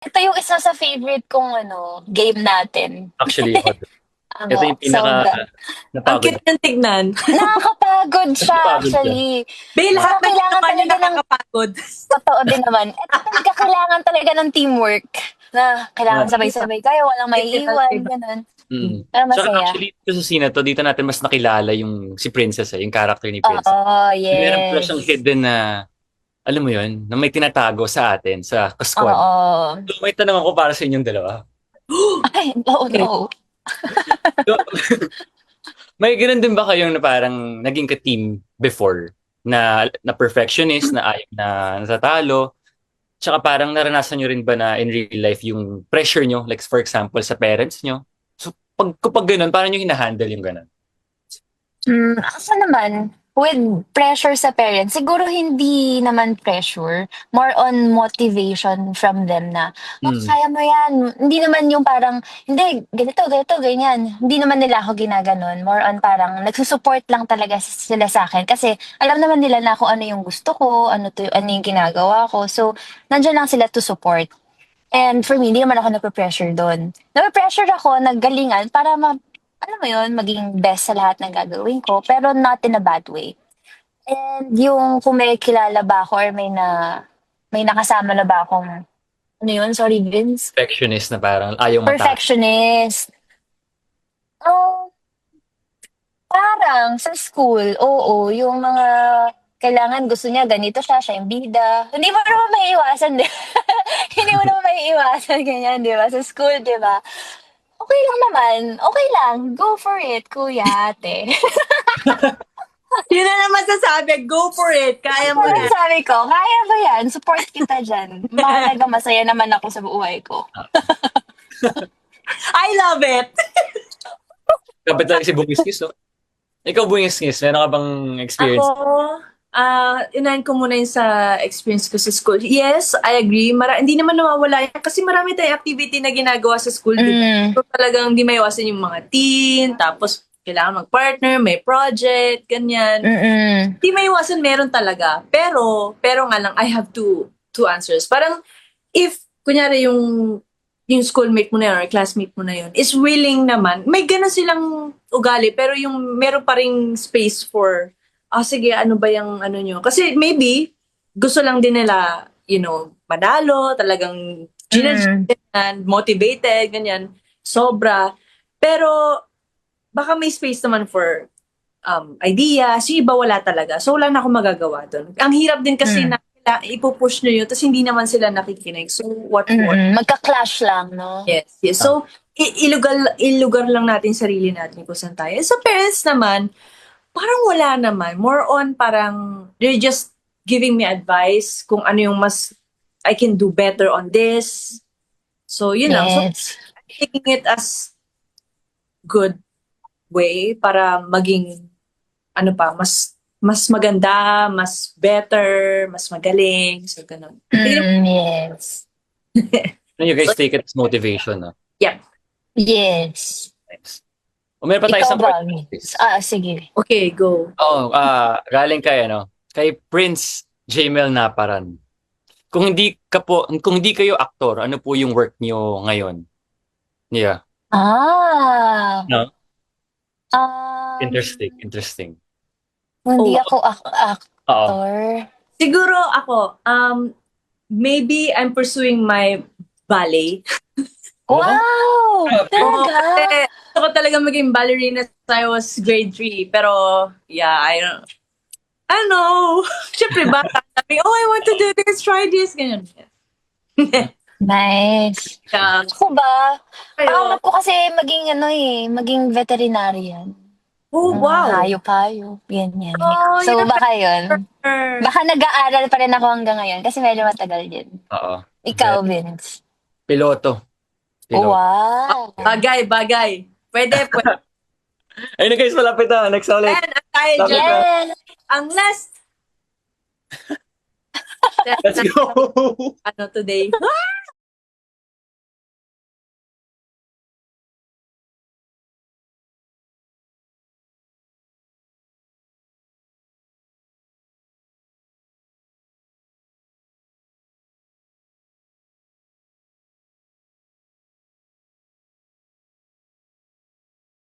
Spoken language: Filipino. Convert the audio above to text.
Ito yung isa sa favorite kong ano, game natin. Actually, ako din. Ito Ano, yung pinaka sobra. Ang napagod. cute ng tignan. Nakakapagod siya Napagod ka. actually. Be, lahat Saka ng kailangan ginawa niyo talaga ng nakakapagod. totoo din naman. Ito talaga kailangan talaga ng teamwork na kailangan Yeah. sabay-sabay kayo, walang Critical, maiiwan, diba? ganun. Mm. Pero Tsaka masaya. actually, ito sa scene na to, dito natin mas nakilala yung si Princess, yung character ni Princess. Oo, Meron pala siyang yes. hidden na, alam mo yun, na may tinatago sa atin, sa squad. Oo. So, may tanong ako para sa inyong dalawa. Ay, oh Okay. no. So, may ganun din ba kayong na parang naging ka-team before? Na perfectionist, na ayaw na natatalo? Tsaka parang naranasan nyo rin ba na in real life yung pressure nyo? Like for example, sa parents nyo? So kapag ganun, paano nyo hinahandle yung ganun? Ako naman, with pressure sa parents, siguro hindi naman pressure, more on motivation from them na, "Oh, Mm. kaya mo 'yan." Hindi naman yung parang, "Hindi, ganito, ganito, ganyan." Hindi naman nila ako ginaganon, more on parang nagsu-support lang talaga sila sa'kin kasi alam naman nila na kung ano yung gusto ko, ano yung ginagawa ko. So, nandiyan lang sila to support. And for me, hindi naman ako nape-pressure dun. Nape-pressure ako na galingan para alam mo yun, maging best sa lahat ng gagawin ko, pero not in a bad way. And yung kung may kilala ba ako or may nakasama na ba akong, ano yun, sorry Vince, Perfectionist na parang ayaw matalo. perfectionist. Oh, parang sa school, oo, yung mga kailangan gusto niya ganito siya yung bida. Hindi mo naman maiiwasan, di Hindi mo naman maiiwasan ganyan, di ba? Sa school, di ba? Okay lang naman. Okay lang. Go for it, kuya, ate. Yun na naman sasabi, go for it. Kaya mo Parang yan. sabi ko, kaya ba yan? Support kita dyan. Mahalaga, masaya naman ako sa buhay ko. I love it. Kapit lang si Bungiskis, no? Ikaw, Bungiskis, meron ka bang experience? Ako, unahin ko muna yung sa experience ko sa school. Yes, I agree. Hindi naman nawawala yan kasi marami tayong activity na ginagawa sa school. Di ba? Mm. So, talagang di maiwasan yung mga teen, tapos kailangan mag-partner, may project, ganyan. Mm-mm. Di maiwasan, meron talaga. Pero nga lang, I have two answers. Parang, if, kunyari yung schoolmate mo na yun or classmate mo na yun is willing naman, may ganun silang ugali, pero yung meron pa ring space for, sige, ano ba yung ano nyo? Kasi maybe, gusto lang din nila, manalo, talagang ganyan, motivated, ganyan, sobra. Pero, baka may space naman for ideas, yung iba wala talaga. So, wala na akong magagawa doon. Ang hirap din kasi na ipupush nyo yun, tapos hindi naman sila nakikinig. So, what for? Magka-clash lang, no? Yes, yes. So, ilugar lang natin sarili natin kung saan tayo. Sa parents naman, parang wala naman. More on parang, they're just giving me advice kung ano yung mas, I can do better on this. So, yun lang. So, Yes. taking it as good way para maging, mas maganda, mas better, mas magaling. So, ganun. Yes. You guys take it as motivation, no? Yeah. Yes. Thanks. O meron pa tayo Ikaw isang ba, question. Vince? Sige. Okay, go. Galing kay Prince Jamel Naparan. Kung hindi kayo aktor, ano po yung work niyo ngayon? Yeah. No? Um, Interesting. hindi Oh. ako Oo. actor. Siguro ako, maybe I'm pursuing my ballet. Wow! Talaga? Gusto ko talaga maging ballerina since I was grade 3. Pero, yeah, I don't know. Siyempre, bata. Sabi, I want to do this, try this. Ganyan. Nice. Yeah. Ako ba? Kayo? Pangarap ko kasi maging veterinarian. Oh, wow. Hayop-hayop, ganyan. Oh, So, you're baka yun. Baka nag-aaral pa rin ako hanggang ngayon kasi medyo matagal din. Oo. Ikaw, Vince. Piloto. Wow! Bagay. Pwede. Ayun na guys, malapit na. Next ulit. And tayo Lapit dyan. na. Yes! Ang last. Let's go. Today.